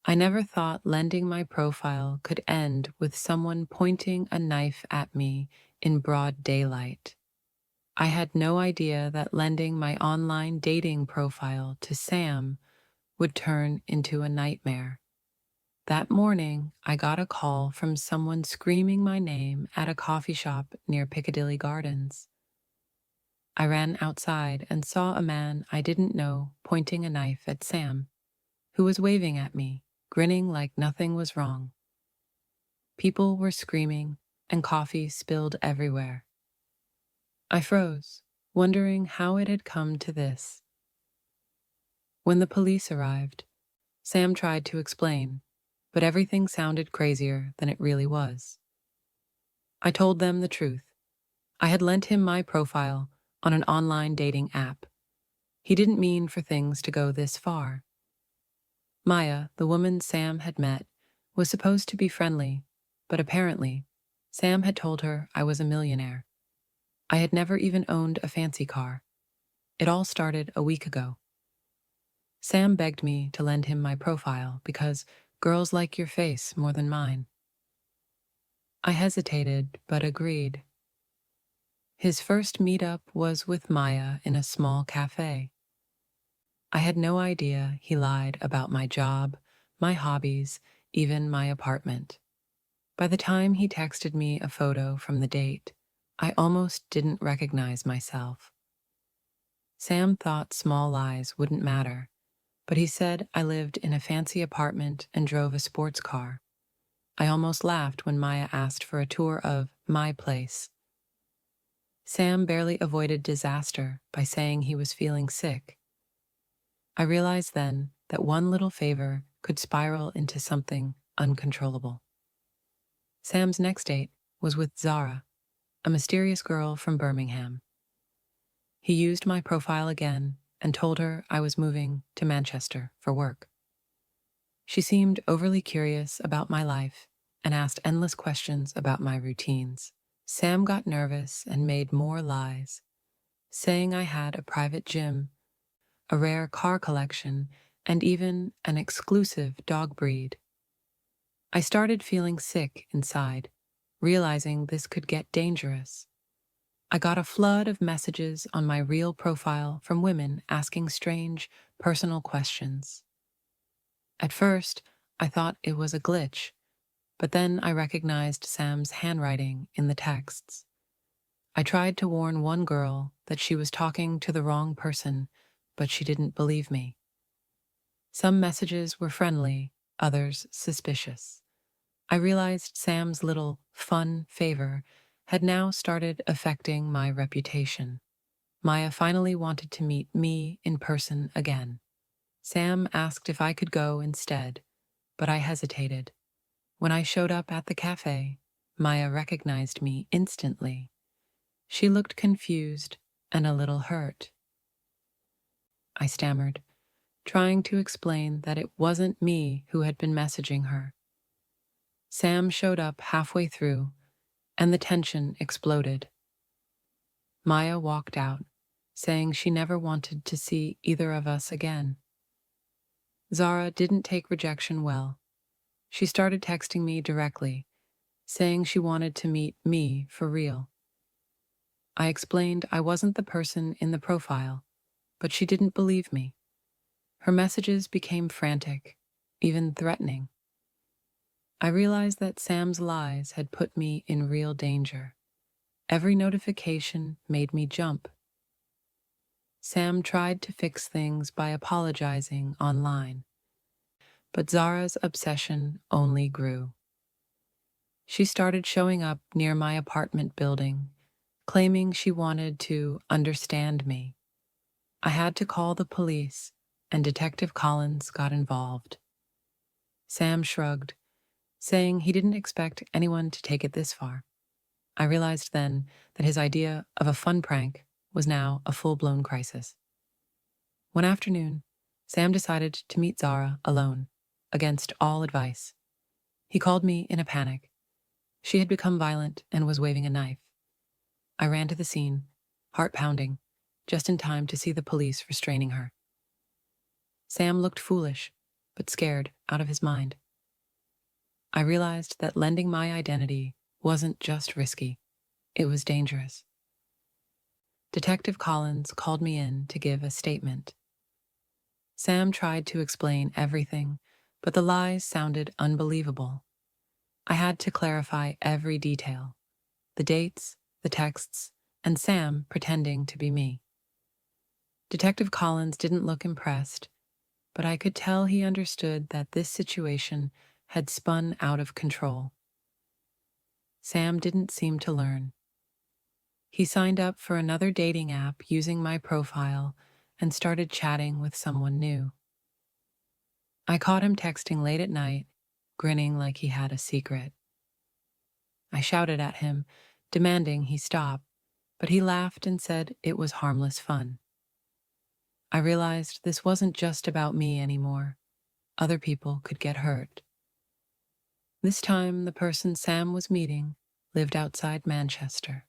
I never thought lending my profile could end with someone pointing a knife at me in broad daylight. I had no idea that lending my online dating profile to Sam would turn into a nightmare. That morning, I got a call from someone screaming my name at a coffee shop near Piccadilly Gardens. I ran outside and saw a man I didn't know pointing a knife at Sam, who was waving at me, grinning like nothing was wrong. People were screaming, and coffee spilled everywhere. I froze, wondering how it had come to this. When the police arrived, Sam tried to explain, but everything sounded crazier than it really was. I told them the truth. I had lent him my profile on an online dating app. He didn't mean for things to go this far. Maya, the woman Sam had met, was supposed to be friendly, but apparently, Sam had told her I was a millionaire. I had never even owned a fancy car. It all started a week ago. Sam begged me to lend him my profile because girls like your face more than mine. I hesitated, but agreed. His first meetup was with Maya in a small cafe. I had no idea he lied about my job, my hobbies, even my apartment. By the time he texted me a photo from the date, I almost didn't recognize myself. Sam thought small lies wouldn't matter, but he said I lived in a fancy apartment and drove a sports car. I almost laughed when Maya asked for a tour of my place. Sam barely avoided disaster by saying he was feeling sick. I realized then that one little favor could spiral into something uncontrollable. Sam's next date was with Zara, a mysterious girl from Birmingham. He used my profile again and told her I was moving to Manchester for work. She seemed overly curious about my life and asked endless questions about my routines. Sam got nervous and made more lies, saying I had a private gym, a rare car collection, and even an exclusive dog breed. I started feeling sick inside, realizing this could get dangerous. I got a flood of messages on my real profile from women asking strange, personal questions. At first, I thought it was a glitch, but then I recognized Sam's handwriting in the texts. I tried to warn one girl that she was talking to the wrong person, but she didn't believe me. Some messages were friendly, others suspicious. I realized Sam's little fun favor had now started affecting my reputation. Maya finally wanted to meet me in person again. Sam asked if I could go instead, but I hesitated. When I showed up at the cafe, Maya recognized me instantly. She looked confused and a little hurt. I stammered, trying to explain that it wasn't me who had been messaging her. Sam showed up halfway through, and the tension exploded. Maya walked out, saying she never wanted to see either of us again. Zara didn't take rejection well. She started texting me directly, saying she wanted to meet me for real. I explained I wasn't the person in the profile, but she didn't believe me. Her messages became frantic, even threatening. I realized that Sam's lies had put me in real danger. Every notification made me jump. Sam tried to fix things by apologizing online, but Zara's obsession only grew. She started showing up near my apartment building, claiming she wanted to understand me. I had to call the police, and Detective Collins got involved. Sam shrugged, saying he didn't expect anyone to take it this far. I realized then that his idea of a fun prank was now a full-blown crisis. One afternoon, Sam decided to meet Zara alone, against all advice. He called me in a panic. She had become violent and was waving a knife. I ran to the scene, heart pounding, just in time to see the police restraining her. Sam looked foolish, but scared out of his mind. I realized that lending my identity wasn't just risky, it was dangerous. Detective Collins called me in to give a statement. Sam tried to explain everything, but the lies sounded unbelievable. I had to clarify every detail: the dates, the texts, and Sam pretending to be me. Detective Collins didn't look impressed, but I could tell he understood that this situation had spun out of control. Sam didn't seem to learn. He signed up for another dating app using my profile and started chatting with someone new. I caught him texting late at night, grinning like he had a secret. I shouted at him, demanding he stop, but he laughed and said it was harmless fun. I realized this wasn't just about me anymore. Other people could get hurt. This time, the person Sam was meeting lived outside Manchester.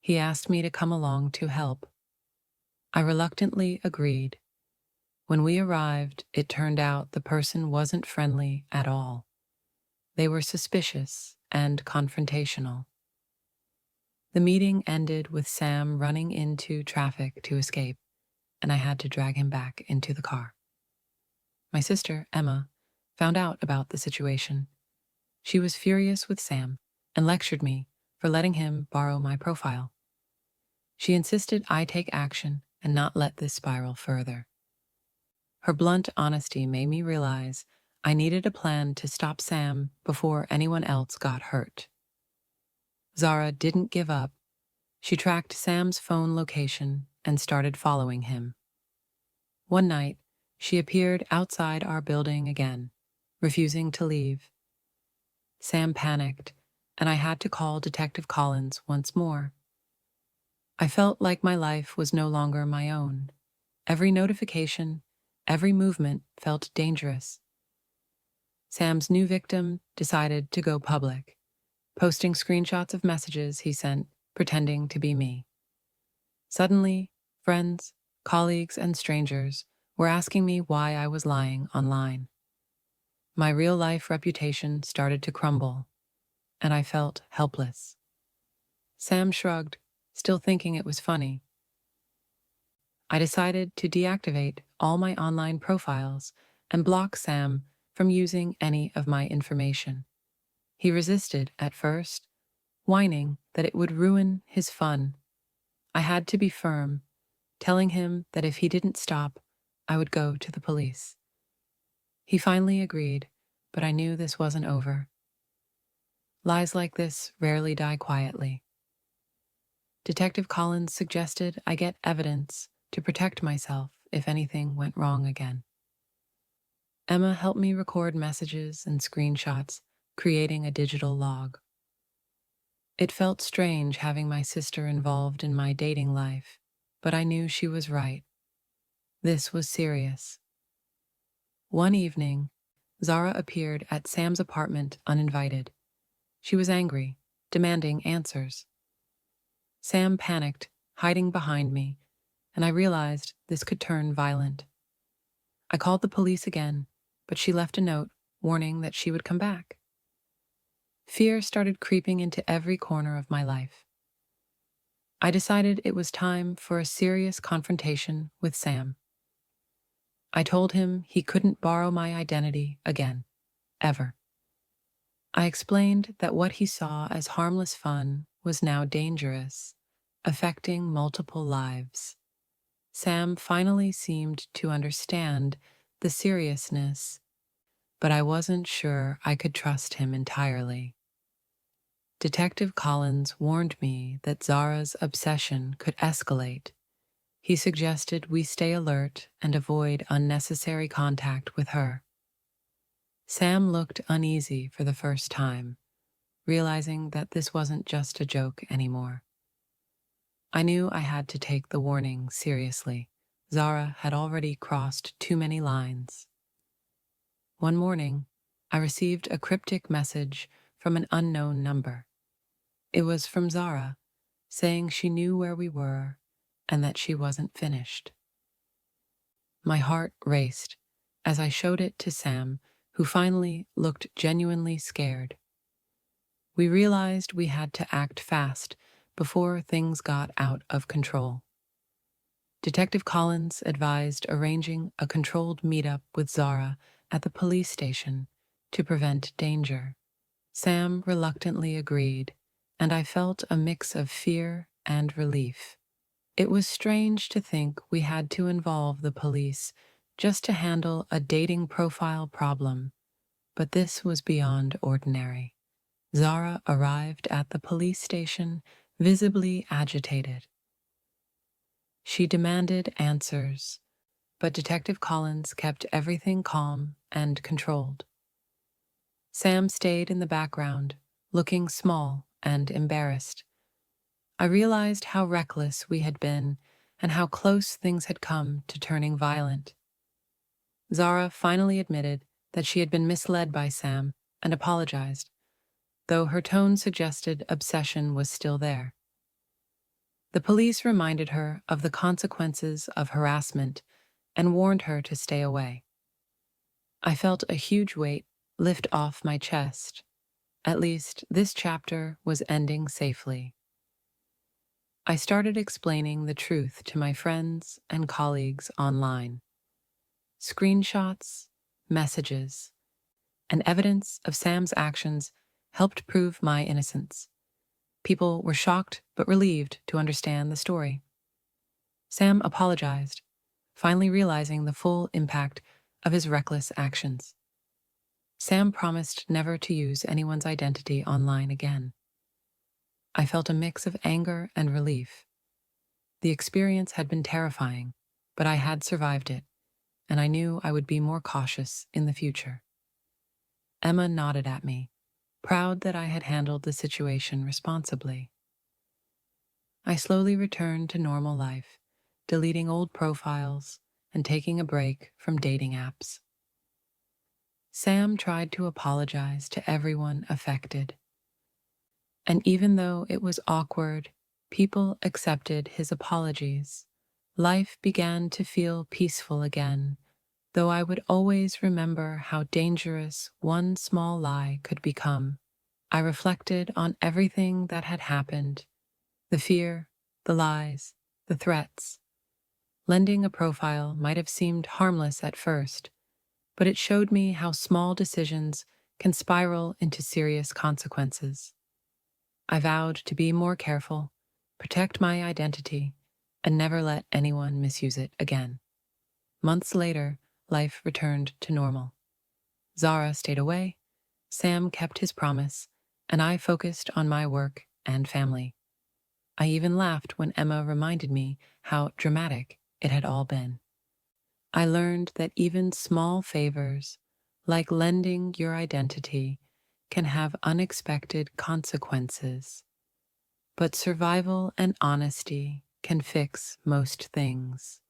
He asked me to come along to help. I reluctantly agreed. When we arrived, it turned out the person wasn't friendly at all. They were suspicious and confrontational. The meeting ended with Sam running into traffic to escape, and I had to drag him back into the car. My sister, Emma, found out about the situation. She was furious with Sam and lectured me for letting him borrow my profile. She insisted I take action and not let this spiral further. Her blunt honesty made me realize I needed a plan to stop Sam before anyone else got hurt. Zara didn't give up. She tracked Sam's phone location and started following him. One night, she appeared outside our building again, refusing to leave. Sam panicked, and I had to call Detective Collins once more. I felt like my life was no longer my own. Every notification, every movement felt dangerous. Sam's new victim decided to go public, posting screenshots of messages he sent pretending to be me. Suddenly, friends, colleagues, and strangers were asking me why I was lying online. My real-life reputation started to crumble, and I felt helpless. Sam shrugged, still thinking it was funny. I decided to deactivate all my online profiles and block Sam from using any of my information. He resisted at first, whining that it would ruin his fun. I had to be firm, telling him that if he didn't stop, I would go to the police. He finally agreed, but I knew this wasn't over. Lies like this rarely die quietly. Detective Collins suggested I get evidence to protect myself if anything went wrong again. Emma helped me record messages and screenshots, creating a digital log. It felt strange having my sister involved in my dating life, but I knew she was right. This was serious. One evening, Zara appeared at Sam's apartment uninvited. She was angry, demanding answers. Sam panicked, hiding behind me, and I realized this could turn violent. I called the police again, but she left a note warning that she would come back. Fear started creeping into every corner of my life. I decided it was time for a serious confrontation with Sam. I told him he couldn't borrow my identity again, ever. I explained that what he saw as harmless fun was now dangerous, affecting multiple lives. Sam finally seemed to understand the seriousness, but I wasn't sure I could trust him entirely. Detective Collins warned me that Zara's obsession could escalate. He suggested we stay alert and avoid unnecessary contact with her. Sam looked uneasy for the first time, realizing that this wasn't just a joke anymore. I knew I had to take the warning seriously. Zara had already crossed too many lines. One morning, I received a cryptic message from an unknown number. It was from Zara, saying she knew where we were and that she wasn't finished. My heart raced. as I showed it to Sam, who finally looked genuinely scared. We realized we had to act fast before things got out of control. Detective Collins advised arranging a controlled meetup with Zara at the police station to prevent danger. Sam reluctantly agreed, and I felt a mix of fear and relief. It was strange to think we had to involve the police just to handle a dating profile problem, but this was beyond ordinary. Zara arrived at the police station, visibly agitated. She demanded answers, but Detective Collins kept everything calm and controlled. Sam stayed in the background, looking small and embarrassed. I realized how reckless we had been and how close things had come to turning violent. Zara finally admitted that she had been misled by Sam and apologized, though her tone suggested obsession was still there. The police reminded her of the consequences of harassment and warned her to stay away. I felt a huge weight lift off my chest. At least this chapter was ending safely. I started explaining the truth to my friends and colleagues online. Screenshots, messages, and evidence of Sam's actions helped prove my innocence. People were shocked but relieved to understand the story. Sam apologized, finally realizing the full impact of his reckless actions. Sam promised never to use anyone's identity online again. I felt a mix of anger and relief. The experience had been terrifying, but I had survived it, and I knew I would be more cautious in the future. Emma nodded at me, proud that I had handled the situation responsibly. I slowly returned to normal life, deleting old profiles and taking a break from dating apps. Sam tried to apologize to everyone affected. And even though it was awkward, people accepted his apologies. Life began to feel peaceful again, though I would always remember how dangerous one small lie could become. I reflected on everything that had happened, the fear, the lies, the threats. Lending a profile might have seemed harmless at first, but it showed me how small decisions can spiral into serious consequences. I vowed to be more careful, protect my identity, and never let anyone misuse it again. Months later, life returned to normal. Zara stayed away, Sam kept his promise, and I focused on my work and family. I even laughed when Emma reminded me how dramatic it had all been. I learned that even small favors, like lending your identity, can have unexpected consequences. But survival and honesty can fix most things.